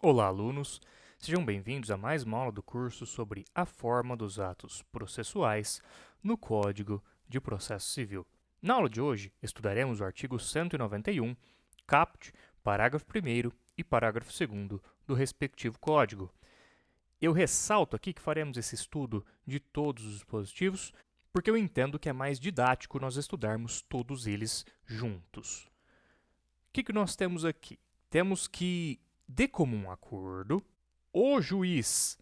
Olá, alunos! Sejam bem-vindos a mais uma aula do curso sobre a forma dos atos processuais no Código de Processo Civil. Na aula de hoje, estudaremos o artigo 191, caput, parágrafo 1º e parágrafo 2º do respectivo código. Eu ressalto aqui que faremos esse estudo de todos os dispositivos, porque eu entendo que é mais didático nós estudarmos todos eles juntos. O que nós temos aqui? Temos que, de comum acordo, o juiz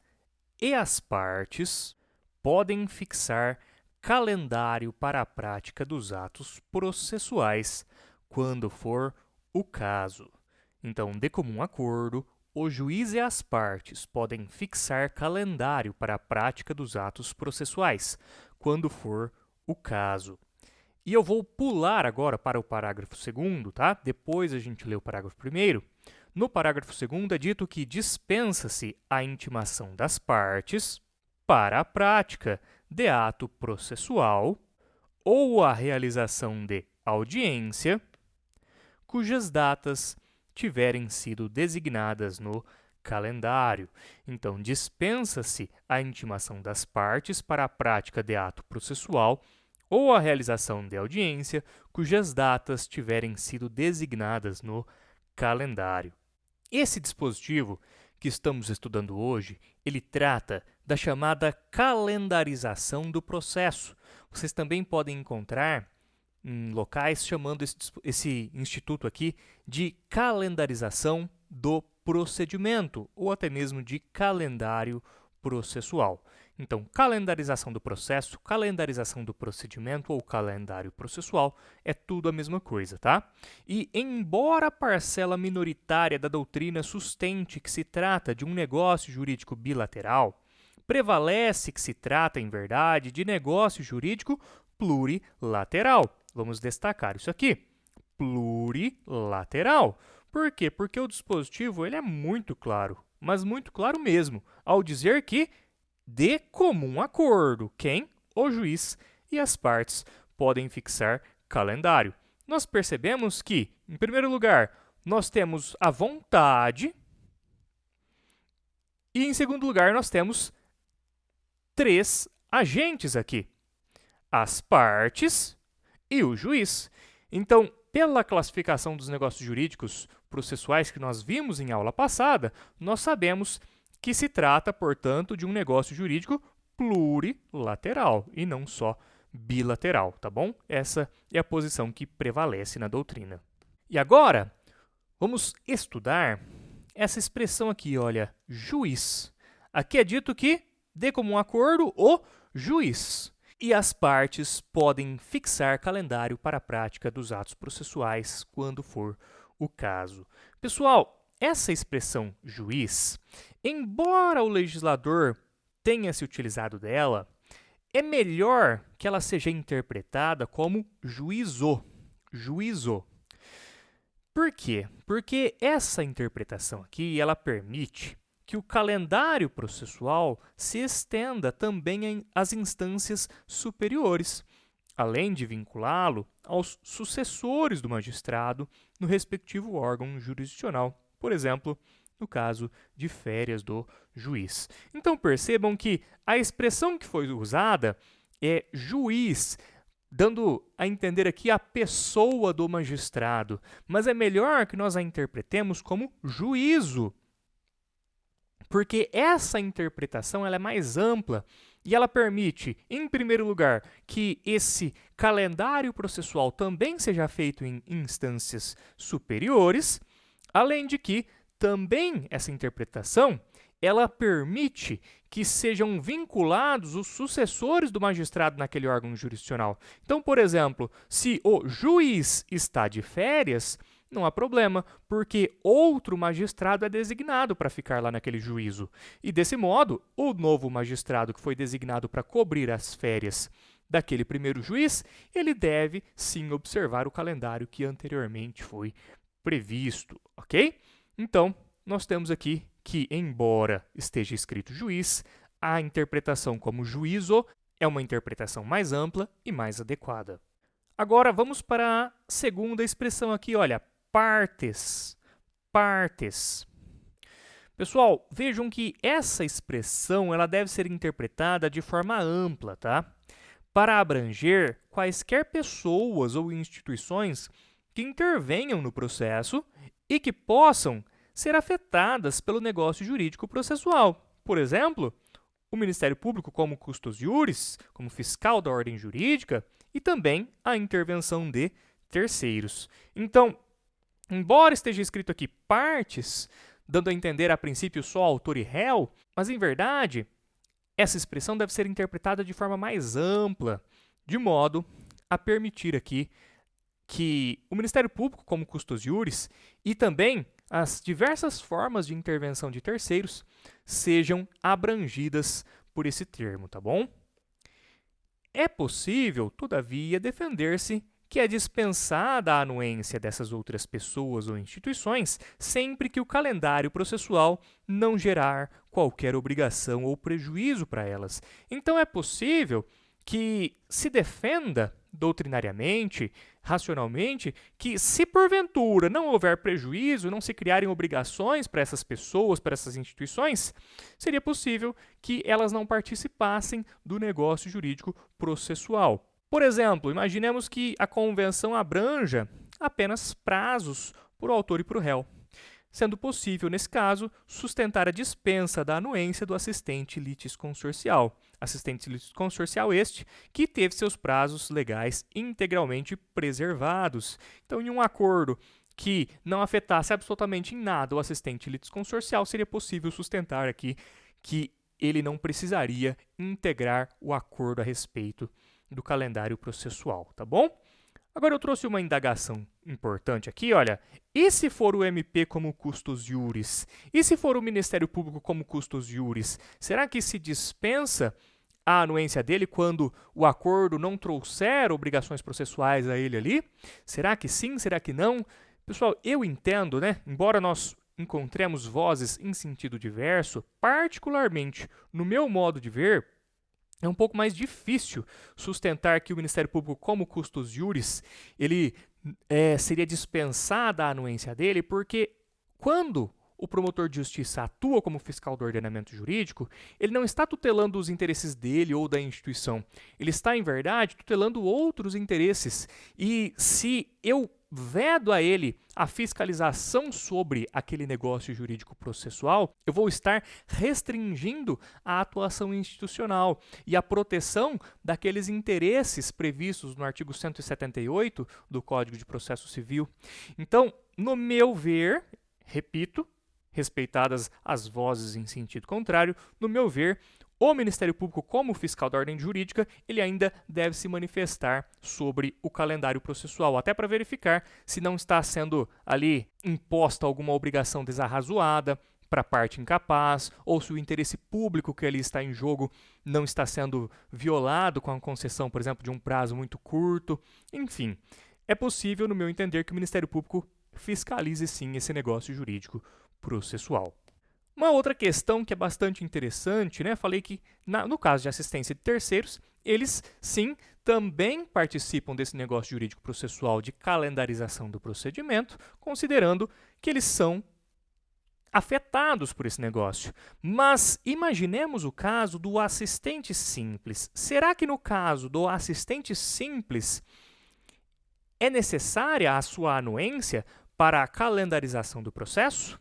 e as partes podem fixar calendário para a prática dos atos processuais, quando for o caso. Então, de comum acordo, o juiz e as partes podem fixar calendário para a prática dos atos processuais, quando for o caso. E eu vou pular agora para o parágrafo 2º, tá? Depois a gente lê o parágrafo 1º. No parágrafo 2º é dito que dispensa-se a intimação das partes para a prática de ato processual ou a realização de audiência, cujas datas tiverem sido designadas no calendário. Então, dispensa-se a intimação das partes para a prática de ato processual ou a realização de audiência, cujas datas tiverem sido designadas no calendário. Esse dispositivo que estamos estudando hoje, ele trata da chamada calendarização do processo. Vocês também podem encontrar em locais chamando esse instituto aqui de calendarização do procedimento, ou até mesmo de calendário processual. Então, calendarização do processo, calendarização do procedimento ou calendário processual é tudo a mesma coisa, tá? E, embora a parcela minoritária da doutrina sustente que se trata de um negócio jurídico bilateral, prevalece que se trata, em verdade, de negócio jurídico plurilateral. Vamos destacar isso aqui. Plurilateral. Por quê? Porque o dispositivo ele é muito claro, mas muito claro mesmo, ao dizer que de comum acordo, quem? O juiz e as partes podem fixar calendário. Nós percebemos que, em primeiro lugar, nós temos a vontade e, em segundo lugar, nós temos três agentes aqui: as partes e o juiz. Então, pela classificação dos negócios jurídicos processuais que nós vimos em aula passada, nós sabemos que se trata, portanto, de um negócio jurídico plurilateral e não só bilateral, tá bom? Essa é a posição que prevalece na doutrina. E agora, vamos estudar essa expressão aqui, olha, juiz. Aqui é dito que, de comum acordo, o juiz e as partes podem fixar calendário para a prática dos atos processuais quando for o caso. Pessoal, essa expressão juiz, embora o legislador tenha se utilizado dela, é melhor que ela seja interpretada como juízo. Juízo. Por quê? Porque essa interpretação aqui, ela permite que o calendário processual se estenda também às instâncias superiores, além de vinculá-lo aos sucessores do magistrado no respectivo órgão jurisdicional, por exemplo, no caso de férias do juiz. Então, percebam que a expressão que foi usada é juiz, dando a entender aqui a pessoa do magistrado, mas é melhor que nós a interpretemos como juízo, porque essa interpretação ela é mais ampla e ela permite, em primeiro lugar, que esse calendário processual também seja feito em instâncias superiores, além de que também essa interpretação ela permite que sejam vinculados os sucessores do magistrado naquele órgão jurisdicional. Então, por exemplo, se o juiz está de férias, não há problema, porque outro magistrado é designado para ficar lá naquele juízo. E, desse modo, o novo magistrado que foi designado para cobrir as férias daquele primeiro juiz, ele deve, sim, observar o calendário que anteriormente foi previsto, ok? Então, nós temos aqui que, embora esteja escrito juiz, a interpretação como juízo é uma interpretação mais ampla e mais adequada. Agora, vamos para a segunda expressão aqui, olha, partes. Partes. Pessoal, vejam que essa expressão ela deve ser interpretada de forma ampla, tá? Para abranger quaisquer pessoas ou instituições que intervenham no processo e que possam ser afetadas pelo negócio jurídico processual. Por exemplo, o Ministério Público como custos iuris, como fiscal da ordem jurídica, e também a intervenção de terceiros. Então, embora esteja escrito aqui partes, dando a entender a princípio só autor e réu, mas em verdade, essa expressão deve ser interpretada de forma mais ampla, de modo a permitir aqui que o Ministério Público como custos iuris e também as diversas formas de intervenção de terceiros sejam abrangidas por esse termo, tá bom? É possível, todavia, defender-se que é dispensada a anuência dessas outras pessoas ou instituições sempre que o calendário processual não gerar qualquer obrigação ou prejuízo para elas. Então, é possível que se defenda doutrinariamente, racionalmente, que se porventura não houver prejuízo, não se criarem obrigações para essas pessoas, para essas instituições, seria possível que elas não participassem do negócio jurídico processual. Por exemplo, imaginemos que a convenção abranja apenas prazos para o autor e para o réu, sendo possível, nesse caso, sustentar a dispensa da anuência do assistente litisconsorcial. Assistente litisconsorcial este que teve seus prazos legais integralmente preservados. Então, em um acordo que não afetasse absolutamente em nada o assistente litisconsorcial, seria possível sustentar aqui que ele não precisaria integrar o acordo a respeito do calendário processual, tá bom? Agora eu trouxe uma indagação importante aqui, olha, e se for o MP como custos iuris? E se for o Ministério Público como custos iuris? Será que se dispensa a anuência dele quando o acordo não trouxer obrigações processuais a ele ali? Será que sim? Será que não? Pessoal, eu entendo, né? Embora nós encontremos vozes em sentido diverso, particularmente no meu modo de ver, é um pouco mais difícil sustentar que o Ministério Público, como custos iuris, ele seria dispensada a anuência dele, porque quando o promotor de justiça atua como fiscal do ordenamento jurídico, ele não está tutelando os interesses dele ou da instituição. Ele está, em verdade, tutelando outros interesses. E se eu vedo a ele a fiscalização sobre aquele negócio jurídico processual, eu vou estar restringindo a atuação institucional e a proteção daqueles interesses previstos no artigo 178 do Código de Processo Civil. Então, no meu ver, repito, respeitadas as vozes em sentido contrário, no meu ver, o Ministério Público, como fiscal da ordem jurídica, ele ainda deve se manifestar sobre o calendário processual, até para verificar se não está sendo ali imposta alguma obrigação desarrazoada para a parte incapaz, ou se o interesse público que ali está em jogo não está sendo violado com a concessão, por exemplo, de um prazo muito curto. Enfim, é possível, no meu entender, que o Ministério Público fiscalize sim esse negócio jurídico processual. Uma outra questão que é bastante interessante, né? Falei que no caso de assistência de terceiros, eles sim também participam desse negócio jurídico processual de calendarização do procedimento, considerando que eles são afetados por esse negócio. Mas imaginemos o caso do assistente simples. Será que no caso do assistente simples é necessária a sua anuência para a calendarização do processo?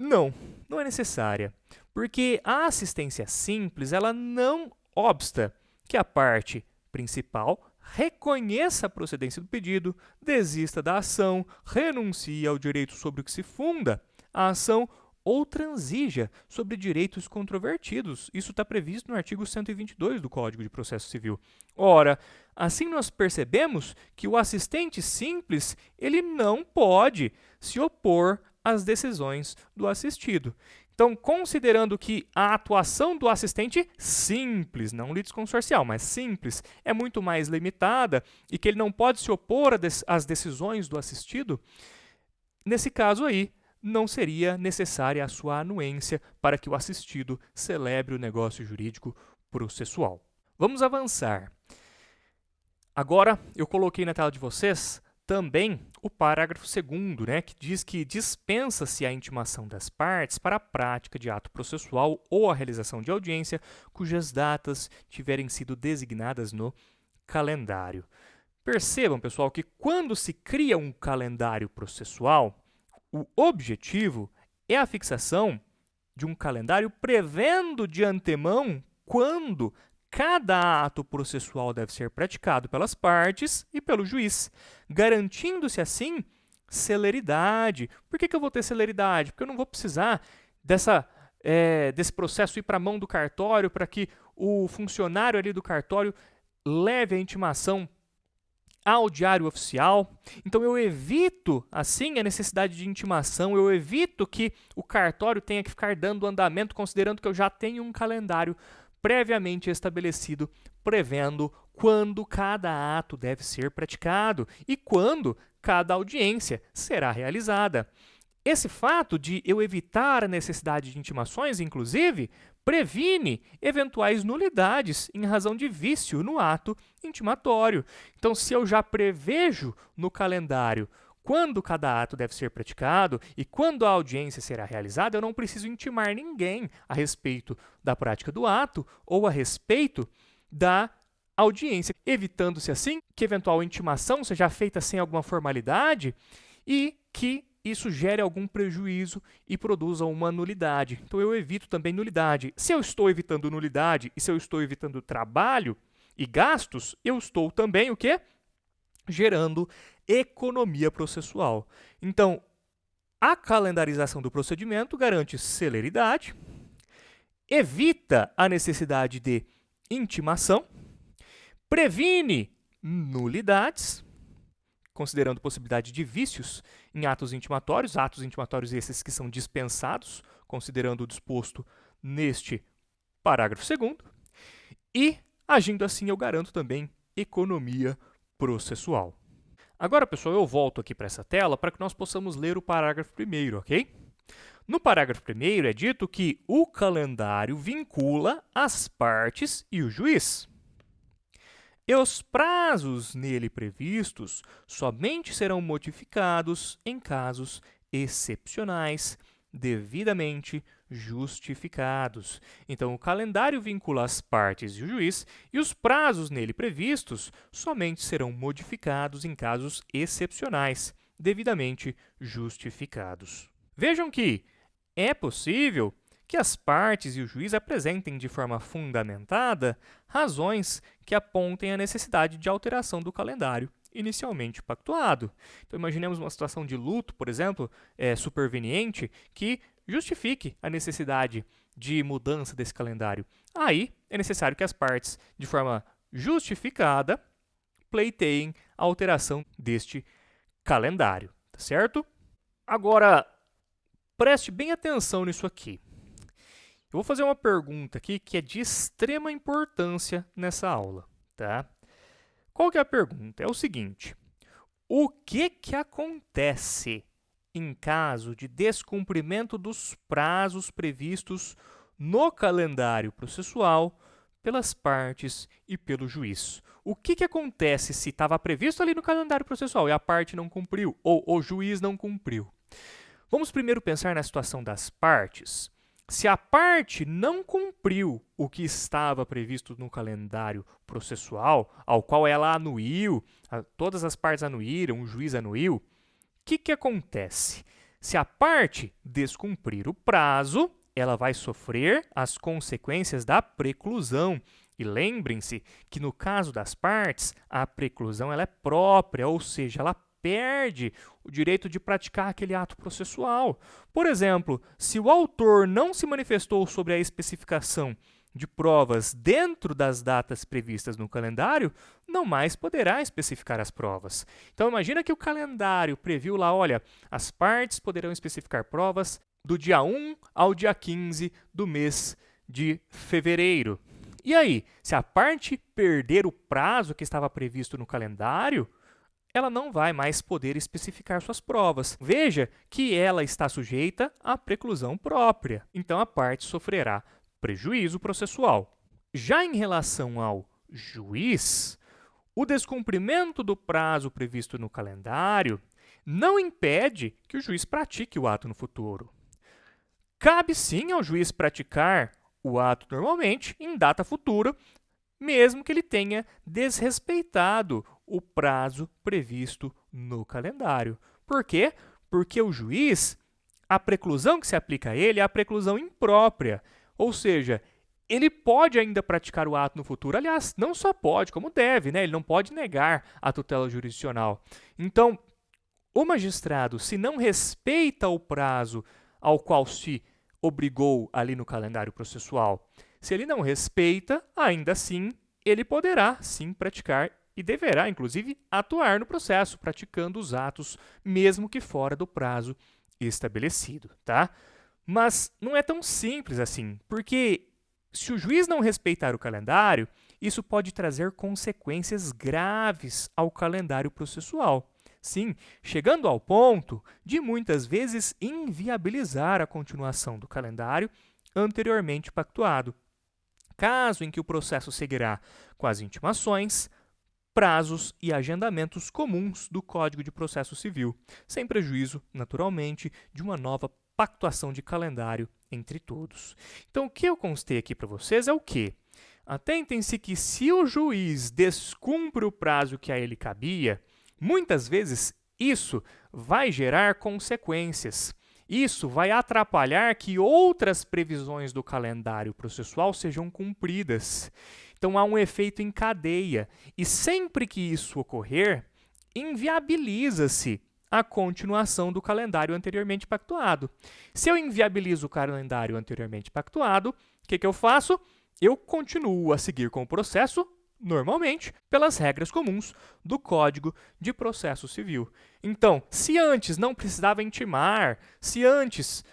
Não, não é necessária, porque a assistência simples ela não obsta que a parte principal reconheça a procedência do pedido, desista da ação, renuncie ao direito sobre o que se funda a ação ou transija sobre direitos controvertidos. Isso está previsto no artigo 122 do Código de Processo Civil. Ora, assim nós percebemos que o assistente simples ele não pode se opor às decisões do assistido. Então, considerando que a atuação do assistente simples, não litisconsorcial, mas simples, é muito mais limitada e que ele não pode se opor às decisões do assistido, nesse caso aí, não seria necessária a sua anuência para que o assistido celebre o negócio jurídico processual. Vamos avançar. Agora, eu coloquei na tela de vocês também o parágrafo 2º, né, que diz que dispensa-se a intimação das partes para a prática de ato processual ou a realização de audiência cujas datas tiverem sido designadas no calendário. Percebam, pessoal, que quando se cria um calendário processual, o objetivo é a fixação de um calendário prevendo de antemão quando cada ato processual deve ser praticado pelas partes e pelo juiz, garantindo-se assim celeridade. Por que eu vou ter celeridade? Porque eu não vou precisar desse processo ir para a mão do cartório para que o funcionário ali do cartório leve a intimação ao diário oficial. Então eu evito, assim, a necessidade de intimação, eu evito que o cartório tenha que ficar dando andamento, considerando que eu já tenho um calendário previamente estabelecido, prevendo quando cada ato deve ser praticado e quando cada audiência será realizada. Esse fato de eu evitar a necessidade de intimações, inclusive, previne eventuais nulidades em razão de vício no ato intimatório. Então, se eu já prevejo no calendário quando cada ato deve ser praticado e quando a audiência será realizada, eu não preciso intimar ninguém a respeito da prática do ato ou a respeito da audiência, evitando-se assim que eventual intimação seja feita sem alguma formalidade e que isso gere algum prejuízo e produza uma nulidade. Então eu evito também nulidade. Se eu estou evitando nulidade e se eu estou evitando trabalho e gastos, eu estou também o quê? Gerando economia processual. Então, a calendarização do procedimento garante celeridade, evita a necessidade de intimação, previne nulidades, considerando possibilidade de vícios em atos intimatórios esses que são dispensados, considerando o disposto neste parágrafo 2º, e, agindo assim, eu garanto também economia processual. Agora, pessoal, eu volto aqui para essa tela para que nós possamos ler o parágrafo 1º, ok? No parágrafo 1º é dito que o calendário vincula as partes e o juiz. E os prazos nele previstos somente serão modificados em casos excepcionais, devidamente justificados. Então, o calendário vincula as partes e o juiz, e os prazos nele previstos somente serão modificados em casos excepcionais, devidamente justificados. Vejam que é possível que as partes e o juiz apresentem de forma fundamentada razões que apontem a necessidade de alteração do calendário inicialmente pactuado. Então, imaginemos uma situação de luto, por exemplo, superveniente, que justifique a necessidade de mudança desse calendário. Aí, é necessário que as partes, de forma justificada, pleiteiem a alteração deste calendário, tá certo? Agora, preste bem atenção nisso aqui. Eu vou fazer uma pergunta aqui que é de extrema importância nessa aula, tá? Qual que é a pergunta? É o seguinte: o que acontece em caso de descumprimento dos prazos previstos no calendário processual pelas partes e pelo juiz? O que acontece se estava previsto ali no calendário processual e a parte não cumpriu ou o juiz não cumpriu? Vamos primeiro pensar na situação das partes. Se a parte não cumpriu o que estava previsto no calendário processual, ao qual ela anuiu, todas as partes anuíram, o juiz anuiu, o que acontece? Se a parte descumprir o prazo, ela vai sofrer as consequências da preclusão. E lembrem-se que no caso das partes, a preclusão ela é própria, ou seja, ela perde o direito de praticar aquele ato processual. Por exemplo, se o autor não se manifestou sobre a especificação de provas dentro das datas previstas no calendário, não mais poderá especificar as provas. Então, imagina que o calendário previu lá, olha, as partes poderão especificar provas do dia 1 ao dia 15 do mês de fevereiro. E aí, se a parte perder o prazo que estava previsto no calendário, ela não vai mais poder especificar suas provas. Veja que ela está sujeita à preclusão própria. Então, a parte sofrerá prejuízo processual. Já em relação ao juiz, o descumprimento do prazo previsto no calendário não impede que o juiz pratique o ato no futuro. Cabe sim ao juiz praticar o ato normalmente em data futura, mesmo que ele tenha desrespeitado o prazo previsto no calendário. Por quê? Porque o juiz, a preclusão que se aplica a ele é a preclusão imprópria, ou seja, ele pode ainda praticar o ato no futuro. Aliás, não só pode, como deve, né? Ele não pode negar a tutela jurisdicional. Então, o magistrado, se não respeita o prazo ao qual se obrigou ali no calendário processual, se ele não respeita, ainda assim, ele poderá sim praticar e deverá, inclusive, atuar no processo, praticando os atos, mesmo que fora do prazo estabelecido, tá? Mas não é tão simples assim, porque se o juiz não respeitar o calendário, isso pode trazer consequências graves ao calendário processual. Sim, chegando ao ponto de muitas vezes inviabilizar a continuação do calendário anteriormente pactuado, caso em que o processo seguirá com as intimações, prazos e agendamentos comuns do Código de Processo Civil, sem prejuízo, naturalmente, de uma nova pactuação de calendário entre todos. Então, o que eu constei aqui para vocês é o quê? Atentem-se que se o juiz descumpre o prazo que a ele cabia, muitas vezes isso vai gerar consequências. Isso vai atrapalhar que outras previsões do calendário processual sejam cumpridas. Então, há um efeito em cadeia. E sempre que isso ocorrer, inviabiliza-se a continuação do calendário anteriormente pactuado. Se eu inviabilizo o calendário anteriormente pactuado, o que eu faço? Eu continuo a seguir com o processo normalmente pelas regras comuns do Código de Processo Civil. Então, se antes não precisava intimar, se antes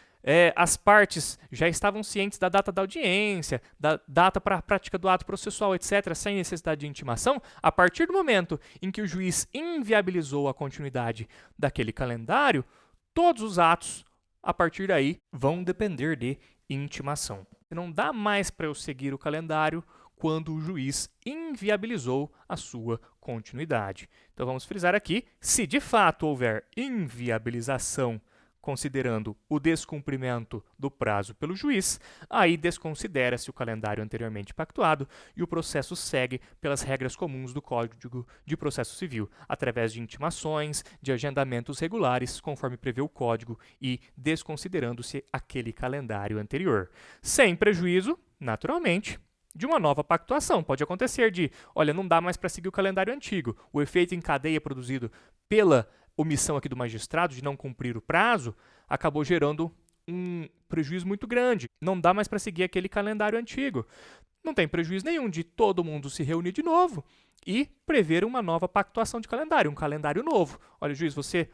as partes já estavam cientes da data da audiência, da data para a prática do ato processual, etc., sem necessidade de intimação, a partir do momento em que o juiz inviabilizou a continuidade daquele calendário, todos os atos, a partir daí, vão depender de intimação. Não dá mais para eu seguir o calendário quando o juiz inviabilizou a sua continuidade. Então, vamos frisar aqui, se de fato houver inviabilização considerando o descumprimento do prazo pelo juiz, aí desconsidera-se o calendário anteriormente pactuado e o processo segue pelas regras comuns do Código de Processo Civil, através de intimações, de agendamentos regulares, conforme prevê o Código, e desconsiderando-se aquele calendário anterior. Sem prejuízo, naturalmente, de uma nova pactuação. Pode acontecer de, olha, não dá mais para seguir o calendário antigo. O efeito em cadeia produzido pela omissão aqui do magistrado de não cumprir o prazo acabou gerando um prejuízo muito grande. Não dá mais para seguir aquele calendário antigo. Não tem prejuízo nenhum de todo mundo se reunir de novo e prever uma nova pactuação de calendário, um calendário novo. Olha, juiz, você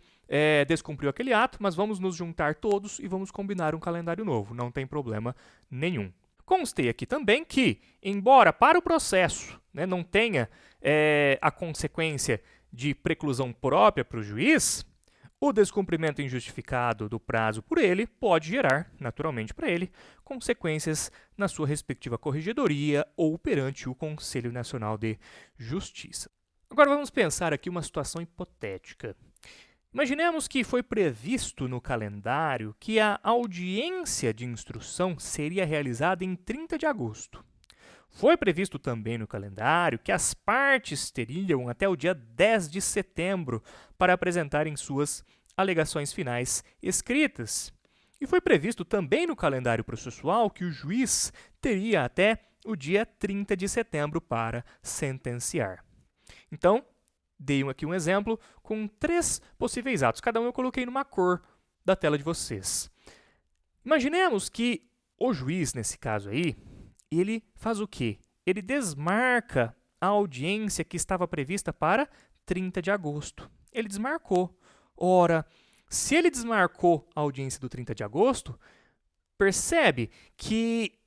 descumpriu aquele ato, mas vamos nos juntar todos e vamos combinar um calendário novo. Não tem problema nenhum. Constei aqui também que, embora para o processo não tenha a consequência de preclusão própria para o juiz, o descumprimento injustificado do prazo por ele pode gerar, naturalmente para ele, consequências na sua respectiva corregedoria ou perante o Conselho Nacional de Justiça. Agora vamos pensar aqui uma situação hipotética. Imaginemos que foi previsto no calendário que a audiência de instrução seria realizada em 30 de agosto. Foi previsto também no calendário que as partes teriam até o dia 10 de setembro para apresentarem suas alegações finais escritas. E foi previsto também no calendário processual que o juiz teria até o dia 30 de setembro para sentenciar. Então, dei aqui um exemplo com 3 possíveis atos. Cada um eu coloquei numa cor da tela de vocês. Imaginemos que o juiz, nesse caso aí, ele faz o quê? Ele desmarca a audiência que estava prevista para 30 de agosto. Ele desmarcou. Ora, se ele desmarcou a audiência do 30 de agosto, percebe que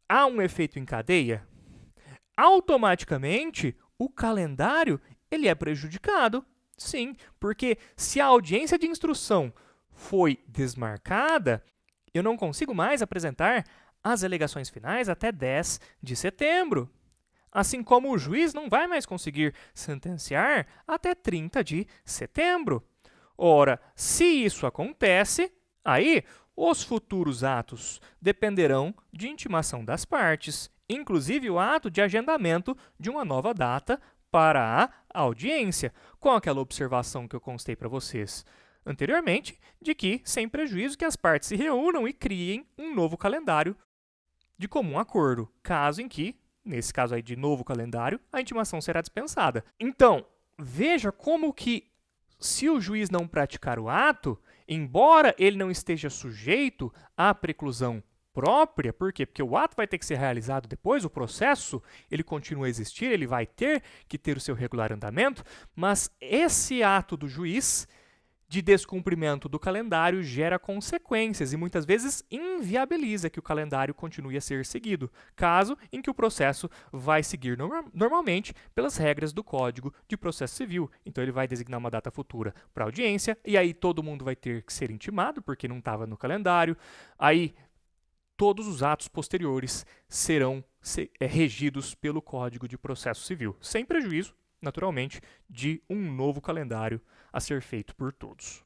há um efeito em cadeia? Automaticamente, o calendário ele é prejudicado. Sim, porque se a audiência de instrução foi desmarcada, eu não consigo mais apresentar as alegações finais até 10 de setembro. Assim como o juiz não vai mais conseguir sentenciar até 30 de setembro. Ora, se isso acontece, aí os futuros atos dependerão de intimação das partes, inclusive o ato de agendamento de uma nova data para a audiência, com aquela observação que eu constei para vocês anteriormente, de que, sem prejuízo, que as partes se reúnam e criem um novo calendário de comum acordo, caso em que, nesse caso aí de novo calendário, a intimação será dispensada. Então, veja como que, se o juiz não praticar o ato, embora ele não esteja sujeito à preclusão própria, por quê? Porque o ato vai ter que ser realizado depois, o processo, ele continua a existir, ele vai ter que ter o seu regular andamento, mas esse ato do juiz de descumprimento do calendário gera consequências e muitas vezes inviabiliza que o calendário continue a ser seguido, caso em que o processo vai seguir normalmente pelas regras do Código de Processo Civil. Então ele vai designar uma data futura para audiência e aí todo mundo vai ter que ser intimado porque não estava no calendário. Aí todos os atos posteriores serão regidos pelo Código de Processo Civil, sem prejuízo, naturalmente, de um novo calendário a ser feito por todos.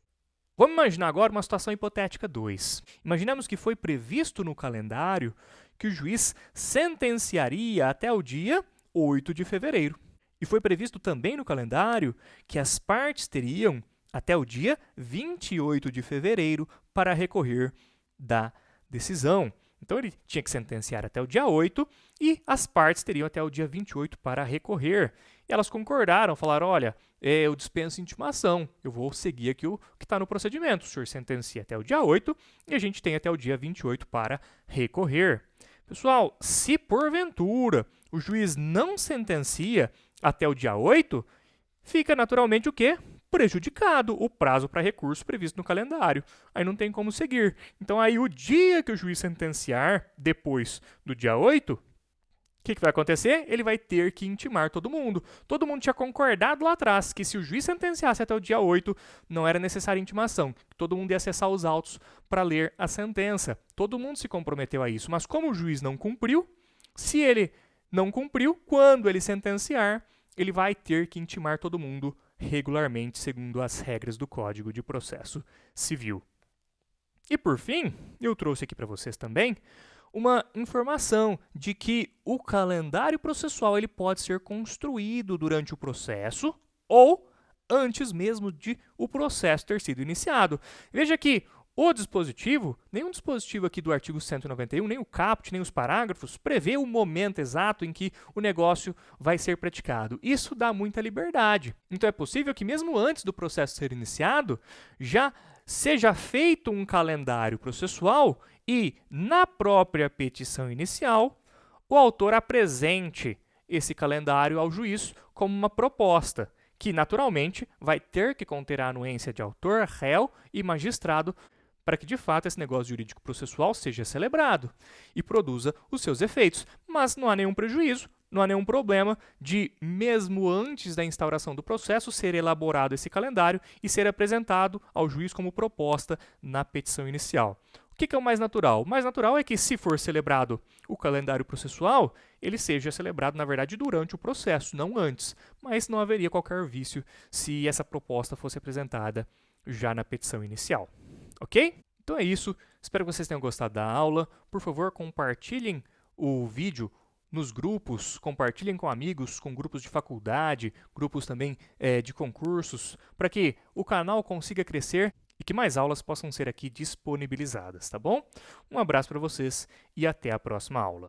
Vamos imaginar agora uma situação hipotética 2. Imaginemos que foi previsto no calendário que o juiz sentenciaria até o dia 8 de fevereiro. E foi previsto também no calendário que as partes teriam até o dia 28 de fevereiro para recorrer da decisão. Então, ele tinha que sentenciar até o dia 8 e as partes teriam até o dia 28 para recorrer. E elas concordaram, falaram, olha, eu dispenso intimação, eu vou seguir aqui o que está no procedimento. O senhor sentencia até o dia 8 e a gente tem até o dia 28 para recorrer. Pessoal, se porventura o juiz não sentencia até o dia 8, fica naturalmente o quê? Prejudicado o prazo para recurso previsto no calendário. Aí não tem como seguir. Então, aí o dia que o juiz sentenciar, depois do dia 8, o que vai acontecer? Ele vai ter que intimar todo mundo. Todo mundo tinha concordado lá atrás que se o juiz sentenciasse até o dia 8, não era necessária intimação. Todo mundo ia acessar os autos para ler a sentença. Todo mundo se comprometeu a isso. Mas como o juiz não cumpriu, se ele não cumpriu, quando ele sentenciar, ele vai ter que intimar todo mundo regularmente, segundo as regras do Código de Processo Civil. E por fim, eu trouxe aqui para vocês também uma informação de que o calendário processual ele pode ser construído durante o processo ou antes mesmo de o processo ter sido iniciado. Veja que o dispositivo, nenhum dispositivo aqui do artigo 191, nem o caput, nem os parágrafos, prevê o momento exato em que o negócio vai ser praticado. Isso dá muita liberdade. Então é possível que mesmo antes do processo ser iniciado, já seja feito um calendário processual e, na própria petição inicial, o autor apresente esse calendário ao juiz como uma proposta, que naturalmente vai ter que conter a anuência de autor, réu e magistrado para que, de fato, esse negócio jurídico processual seja celebrado e produza os seus efeitos. Mas não há nenhum prejuízo, não há nenhum problema de, mesmo antes da instauração do processo, ser elaborado esse calendário e ser apresentado ao juiz como proposta na petição inicial. O que é o mais natural? O mais natural é que, se for celebrado o calendário processual, ele seja celebrado, na verdade, durante o processo, não antes. Mas não haveria qualquer vício se essa proposta fosse apresentada já na petição inicial. Ok? Então é isso. Espero que vocês tenham gostado da aula. Por favor, compartilhem o vídeo nos grupos, compartilhem com amigos, com grupos de faculdade, grupos também de concursos, para que o canal consiga crescer e que mais aulas possam ser aqui disponibilizadas, tá bom? Um abraço para vocês e até a próxima aula.